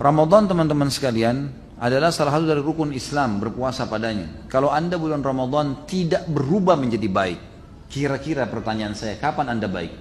Ramadan teman-teman sekalian adalah salah satu dari rukun Islam, berpuasa padanya. Kalau anda bulan Ramadan tidak berubah menjadi baik, kira-kira pertanyaan saya, kapan anda baik?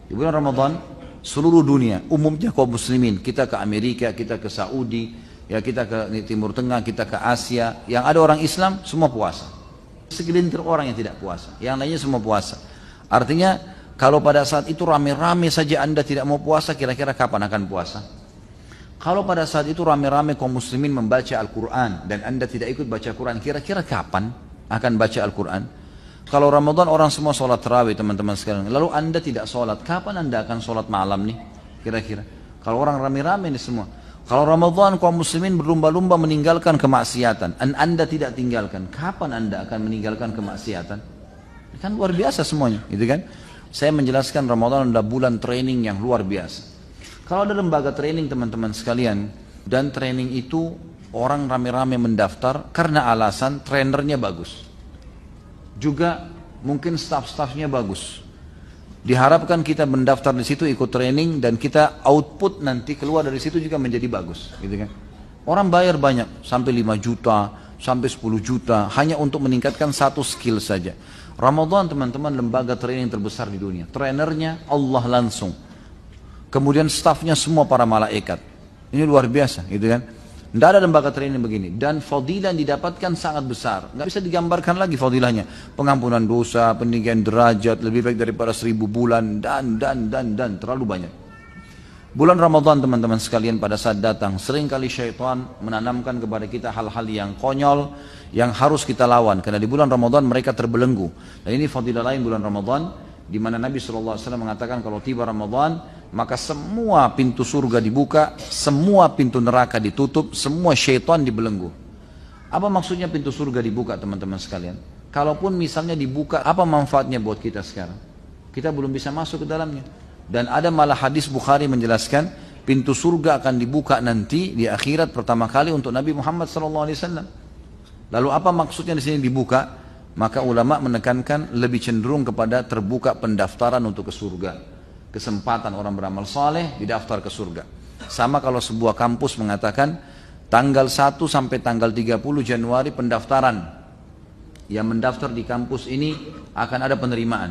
Di bulan Ramadan, seluruh dunia, umumnya kaum muslimin, kita ke Amerika, kita ke Saudi, ya kita ke Timur Tengah, kita ke Asia, yang ada orang Islam, semua puasa. Segelintir orang yang tidak puasa, yang lainnya semua puasa. Artinya, kalau pada saat itu rame-rame saja anda tidak mau puasa, kira-kira kapan akan puasa? Kalau pada saat itu rame-rame kaum muslimin membaca Al-Quran dan anda tidak ikut baca Quran, kira-kira kapan akan baca Al-Quran? Kalau Ramadan orang semua sholat tarawih teman-teman sekalian, lalu anda tidak sholat, kapan anda akan sholat malam nih? Kira-kira. Kalau orang rame-rame ini semua. Kalau Ramadan kaum muslimin berlumba-lumba meninggalkan kemaksiatan, dan anda tidak tinggalkan, kapan anda akan meninggalkan kemaksiatan? Kan luar biasa semuanya, gitu kan? Saya menjelaskan Ramadan adalah bulan training yang luar biasa. Kalau ada lembaga training teman-teman sekalian, dan training itu orang rame-rame mendaftar karena alasan trainernya bagus. Juga mungkin staff-staffnya bagus. Diharapkan kita mendaftar di situ ikut training dan kita output nanti keluar dari situ juga menjadi bagus, gitu kan? Orang bayar banyak, sampai 5 juta, sampai 10 juta hanya untuk meningkatkan satu skill saja. Ramadan teman-teman lembaga training terbesar di dunia. Trainernya Allah langsung. Kemudian stafnya semua para malaikat. Ini luar biasa, gitu kan? Tidak ada lembaga training begini. Dan fadilah yang didapatkan sangat besar. Nggak bisa digambarkan lagi fadilahnya. Pengampunan dosa, peninggian derajat, lebih baik daripada 1000 bulan, dan. Terlalu banyak. Bulan Ramadan teman-teman sekalian pada saat datang, seringkali syaitan menanamkan kepada kita hal-hal yang konyol, yang harus kita lawan. Karena di bulan Ramadan mereka terbelenggu. Dan ini fadilah lain bulan Ramadan, di mana Nabi SAW mengatakan kalau tiba Ramadan, maka semua pintu surga dibuka, semua pintu neraka ditutup, semua syaitan dibelenggu. Apa maksudnya pintu surga dibuka teman-teman sekalian? Kalaupun misalnya dibuka, apa manfaatnya buat kita sekarang? Kita belum bisa masuk ke dalamnya. Dan ada malah hadis Bukhari menjelaskan, pintu surga akan dibuka nanti di akhirat pertama kali untuk Nabi Muhammad SAW. Lalu apa maksudnya di sini dibuka? Maka ulama menekankan lebih cenderung kepada terbuka pendaftaran untuk ke surga. Kesempatan orang beramal saleh didaftar ke surga. Sama kalau sebuah kampus mengatakan tanggal 1 sampai tanggal 30 Januari pendaftaran. Yang mendaftar di kampus ini akan ada penerimaan.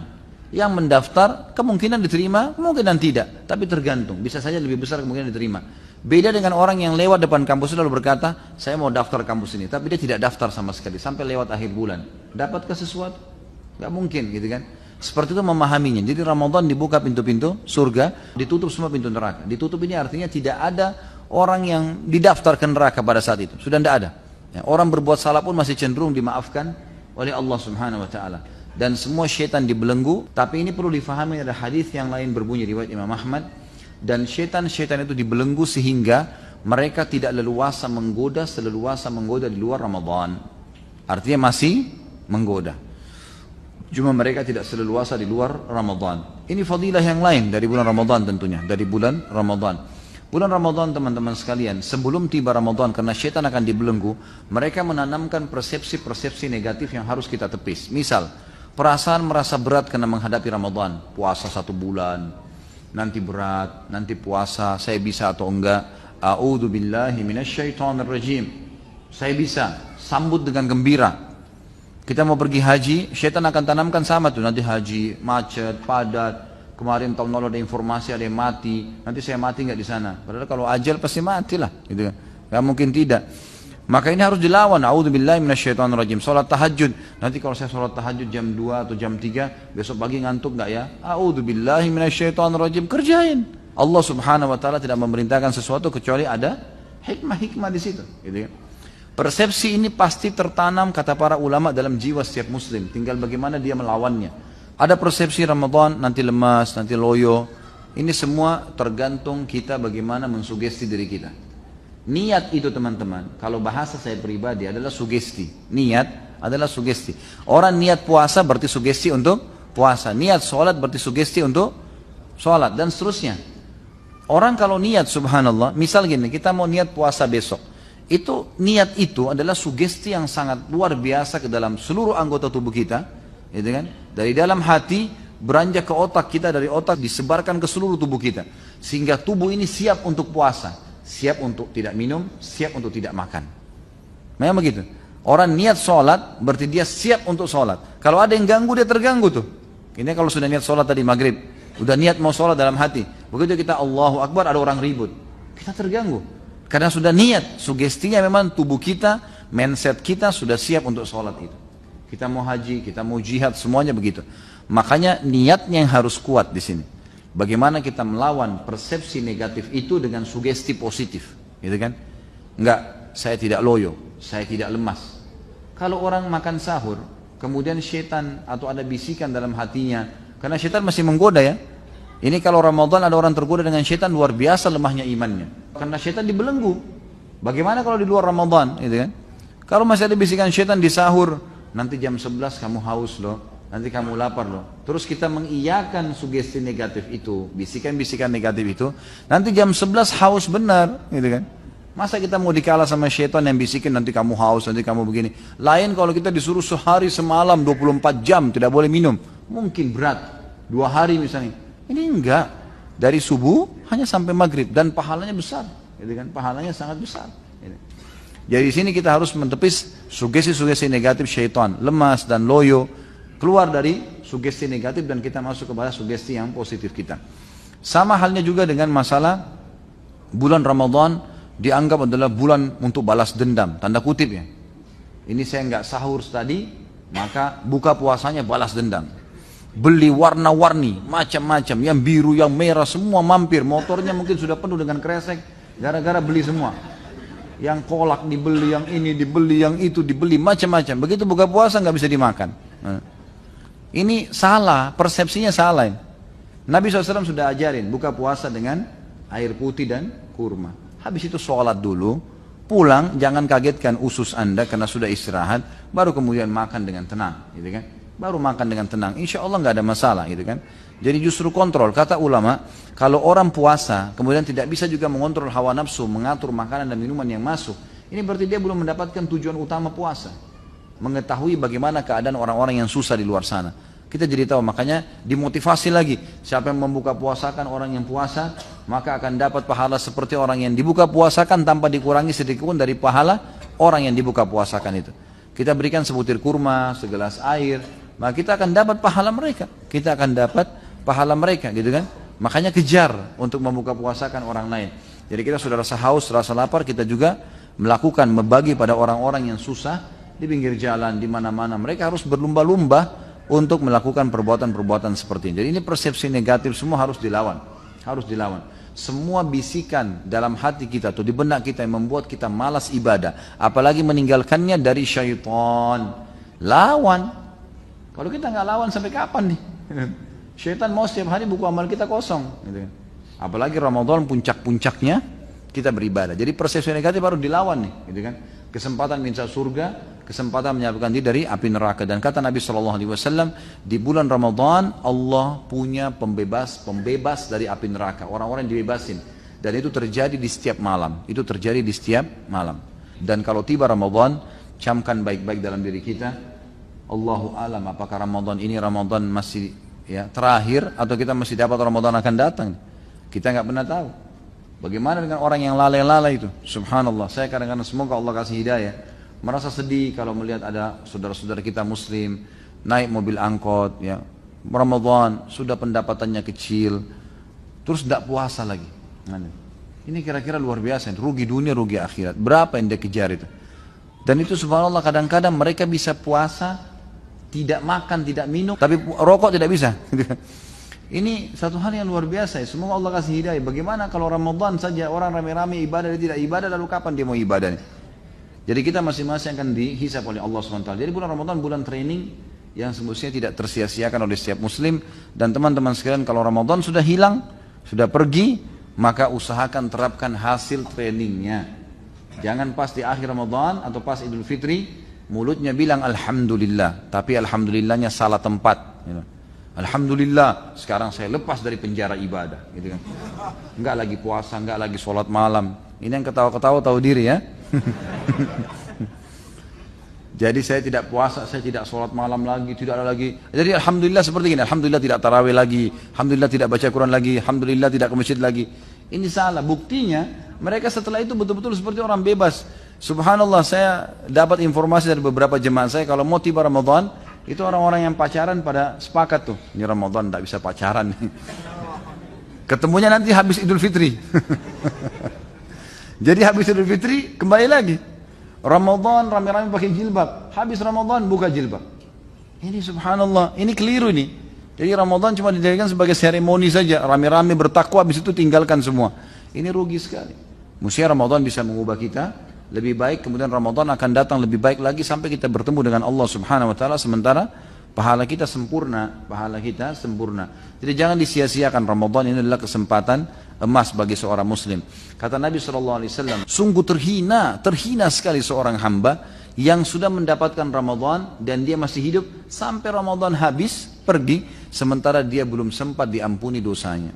Yang mendaftar kemungkinan diterima, kemungkinan tidak. Tapi tergantung, bisa saja lebih besar kemungkinan diterima. Beda dengan orang yang lewat depan kampus lalu berkata, saya mau daftar kampus ini. Tapi dia tidak daftar sama sekali, sampai lewat akhir bulan. Dapatkah sesuatu? Gak mungkin gitu kan. Seperti itu memahaminya. Jadi Ramadan dibuka pintu-pintu surga, ditutup semua pintu neraka. Ditutup ini artinya tidak ada orang yang didaftar ke neraka pada saat itu. Sudah tidak ada. Ya, orang berbuat salah pun masih cenderung dimaafkan oleh Allah Subhanahu Wa Taala. Dan semua syaitan dibelenggu. Tapi ini perlu difahami, ada hadis yang lain berbunyi riwayat Imam Ahmad. Dan syaitan-syaitan itu dibelenggu sehingga mereka tidak leluasa menggoda seleluasa menggoda di luar Ramadan. Artinya masih menggoda. Cuma mereka tidak seleluasa di luar Ramadan. Ini fadilah yang lain dari bulan Ramadan tentunya. Dari bulan Ramadan. Bulan Ramadan teman-teman sekalian, sebelum tiba Ramadan karena syaitan akan dibelenggu, mereka menanamkan persepsi-persepsi negatif yang harus kita tepis. Misal, perasaan merasa berat karena menghadapi Ramadan. Puasa 1 bulan, nanti berat, nanti puasa, saya bisa atau enggak. A'udzu billahi minasyaitonir rajim. Saya bisa, sambut dengan gembira. Kita mau pergi haji, syaitan akan tanamkan sama tuh, nanti haji macet, padat. Kemarin tahun lalu ada informasi ada yang mati, nanti saya mati nggak di sana. Padahal kalau ajal pasti mati lah, gitu kan? Nggak mungkin tidak. Maka ini harus dilawan. A'udzubillahi minasyaitonirrajim. Salat tahajud, nanti kalau saya salat tahajud jam 2 atau jam 3, besok pagi ngantuk nggak ya? A'udzubillahi minasyaitonirrajim. Kerjain. Allah Subhanahu Wa Taala tidak memerintahkan sesuatu kecuali ada hikmah-hikmah di situ, gitu kan? Persepsi ini pasti tertanam kata para ulama dalam jiwa setiap muslim. Tinggal bagaimana dia melawannya. Ada persepsi Ramadan nanti lemas, nanti loyo. Ini semua tergantung kita bagaimana mensugesti diri kita. Niat itu teman-teman, kalau bahasa saya pribadi adalah sugesti. Niat adalah sugesti. Orang niat puasa berarti sugesti untuk puasa. Niat sholat berarti sugesti untuk sholat dan seterusnya. Orang kalau niat subhanallah, misal gini, kita mau niat puasa besok. Itu niat itu adalah sugesti yang sangat luar biasa ke dalam seluruh anggota tubuh kita, gitu kan? Dari dalam hati beranjak ke otak kita, dari otak disebarkan ke seluruh tubuh kita, sehingga tubuh ini siap untuk puasa, siap untuk tidak minum, siap untuk tidak makan. Memang begitu. Orang niat sholat, berarti dia siap untuk sholat. Kalau ada yang ganggu, dia terganggu tuh. Ini kalau sudah niat sholat tadi maghrib, udah niat mau sholat dalam hati. Begitu kita Allahu Akbar, ada orang ribut. Kita terganggu. Karena sudah niat, sugestinya memang tubuh kita, mindset kita sudah siap untuk sholat itu. Kita mau haji, kita mau jihad, semuanya begitu. Makanya niatnya yang harus kuat di sini. Bagaimana kita melawan persepsi negatif itu dengan sugesti positif, gitu kan? Enggak, saya tidak loyo, saya tidak lemas. Kalau orang makan sahur, kemudian syaitan atau ada bisikan dalam hatinya, karena syaitan masih menggoda ya. Ini kalau Ramadan ada orang tergoda dengan syaitan, luar biasa lemahnya imannya. Karena syaitan dibelenggu. Bagaimana kalau di luar Ramadan, gitu kan? Kalau masih ada bisikan syaitan di sahur, nanti jam 11 kamu haus loh, nanti kamu lapar loh. Terus kita mengiyakan sugesti negatif itu, bisikan-bisikan negatif itu, nanti jam 11 haus benar, gitu kan? Masa kita mau dikalah sama syaitan yang bisikin nanti kamu haus, nanti kamu begini. Lain kalau kita disuruh sehari semalam 24 jam tidak boleh minum, mungkin berat. 2 hari misalnya. Ini enggak. Dari subuh hanya sampai maghrib dan pahalanya besar, gitu kan? Pahalanya sangat besar. Gitu. Jadi di sini kita harus mentepis sugesti-sugesti negatif syaitan, lemas dan loyo, keluar dari sugesti negatif dan kita masuk kepada sugesti yang positif kita. Sama halnya juga dengan masalah bulan Ramadan dianggap adalah bulan untuk balas dendam, tanda kutip ya. Ini saya nggak sahur tadi, maka buka puasanya balas dendam. Beli warna-warni, macam-macam, yang biru, yang merah, semua mampir. Motornya mungkin sudah penuh dengan kresek, gara-gara beli semua. Yang kolak dibeli, yang ini dibeli, yang itu dibeli, macam-macam. Begitu buka puasa nggak bisa dimakan. Ini salah, persepsinya salah. Nabi SAW sudah ajarin buka puasa dengan air putih dan kurma. Habis itu sholat dulu, pulang jangan kagetkan usus anda karena sudah istirahat, baru kemudian makan dengan tenang, gitu kan? Baru makan dengan tenang, insya Allah nggak ada masalah, gitu kan? Jadi justru kontrol, kata ulama, kalau orang puasa kemudian tidak bisa juga mengontrol hawa nafsu, mengatur makanan dan minuman yang masuk, ini berarti dia belum mendapatkan tujuan utama puasa, mengetahui bagaimana keadaan orang-orang yang susah di luar sana. Kita jadi tahu, makanya dimotivasi lagi, siapa yang membuka puasakan orang yang puasa, maka akan dapat pahala seperti orang yang dibuka puasakan tanpa dikurangi sedikit pun dari pahala orang yang dibuka puasakan itu. Kita berikan sebutir kurma, segelas air, maka kita akan dapat pahala mereka. Kita akan dapat pahala mereka, gitu kan? Makanya kejar untuk membuka puasakan orang lain. Jadi kita sudah rasa haus, rasa lapar, kita juga melakukan, membagi pada orang-orang yang susah di pinggir jalan, di mana-mana. Mereka harus berlumba-lumba untuk melakukan perbuatan-perbuatan seperti ini. Jadi ini persepsi negatif semua harus dilawan. Harus dilawan. Semua bisikan dalam hati kita atau di benak kita yang membuat kita malas ibadah, apalagi meninggalkannya dari syaitan. Lawan. Kalau kita nggak lawan sampai kapan nih? Syaitan mau setiap hari buku amal kita kosong. Gitu. Apalagi Ramadan puncak-puncaknya kita beribadah. Jadi persepsi negatif harus dilawan nih, gitu kan? Kesempatan minta surga, kesempatan menyelamatkan diri dari api neraka. Dan kata Nabi SAW, di bulan Ramadan Allah punya pembebas dari api neraka. Orang-orang yang dibebasin. Dan itu terjadi di setiap malam. Itu terjadi di setiap malam. Dan kalau tiba Ramadan, camkan baik-baik dalam diri kita. Allahu alam, apakah Ramadan ini Ramadan masih ya terakhir atau kita masih dapat Ramadan akan datang? Kita nggak pernah tahu. Bagaimana dengan orang yang lalai-lalai itu? Subhanallah, saya kadang-kadang semoga Allah kasih hidayah. Merasa sedih kalau melihat ada saudara-saudara kita muslim naik mobil angkot, ya Ramadan sudah pendapatannya kecil, terus tidak puasa lagi. Ini kira-kira luar biasa, rugi dunia, rugi akhirat. Berapa yang dia kejar itu? Dan itu subhanallah kadang-kadang mereka bisa puasa, tidak makan, tidak minum, tapi rokok tidak bisa. Ini satu hal yang luar biasa ya. Semoga Allah kasih hidayah. Bagaimana kalau Ramadan saja orang rame-rame ibadah, dia tidak ibadah, lalu kapan dia mau ibadah? Jadi kita masing-masing akan dihisab oleh Allah SWT. Jadi bulan Ramadan bulan training yang semestinya tidak tersia-siakan oleh setiap muslim. Dan teman-teman sekalian, kalau Ramadan sudah hilang, sudah pergi, maka usahakan terapkan hasil trainingnya. Jangan pas di akhir Ramadan atau pas Idul Fitri mulutnya bilang Alhamdulillah, tapi Alhamdulillahnya salah tempat, gitu. Alhamdulillah, sekarang saya lepas dari penjara ibadah, gitu kan? Enggak lagi puasa, enggak lagi sholat malam. Ini yang ketawa-ketawa tahu diri ya. Jadi saya tidak puasa, saya tidak sholat malam lagi, tidak ada lagi. Jadi alhamdulillah seperti ini, alhamdulillah tidak tarawih lagi, alhamdulillah tidak baca Quran lagi, alhamdulillah tidak ke masjid lagi. Ini salah. Buktinya Mereka setelah itu betul-betul seperti orang bebas. Subhanallah, saya dapat informasi dari beberapa jemaah saya, kalau mau tiba Ramadan, itu orang-orang yang pacaran pada sepakat tuh, ini Ramadan tidak bisa pacaran nih. Ketemunya nanti habis Idul Fitri. Jadi habis Idul Fitri kembali lagi. Ramadan rame-rame pakai jilbab, habis Ramadan buka jilbab. Ini subhanallah, ini keliru nih. Jadi Ramadan cuma dijadikan sebagai seremoni saja, rame-rame bertakwa, habis itu tinggalkan semua. Ini rugi sekali. Mestinya Ramadan bisa mengubah kita lebih baik, kemudian Ramadan akan datang lebih baik lagi sampai kita bertemu dengan Allah Subhanahu wa taala, sementara pahala kita sempurna, Jadi jangan disia-siakan, Ramadan ini adalah kesempatan emas bagi seorang muslim. Kata Nabi SAW, sungguh terhina sekali seorang hamba yang sudah mendapatkan Ramadan dan dia masih hidup sampai Ramadan habis pergi, sementara dia belum sempat diampuni dosanya.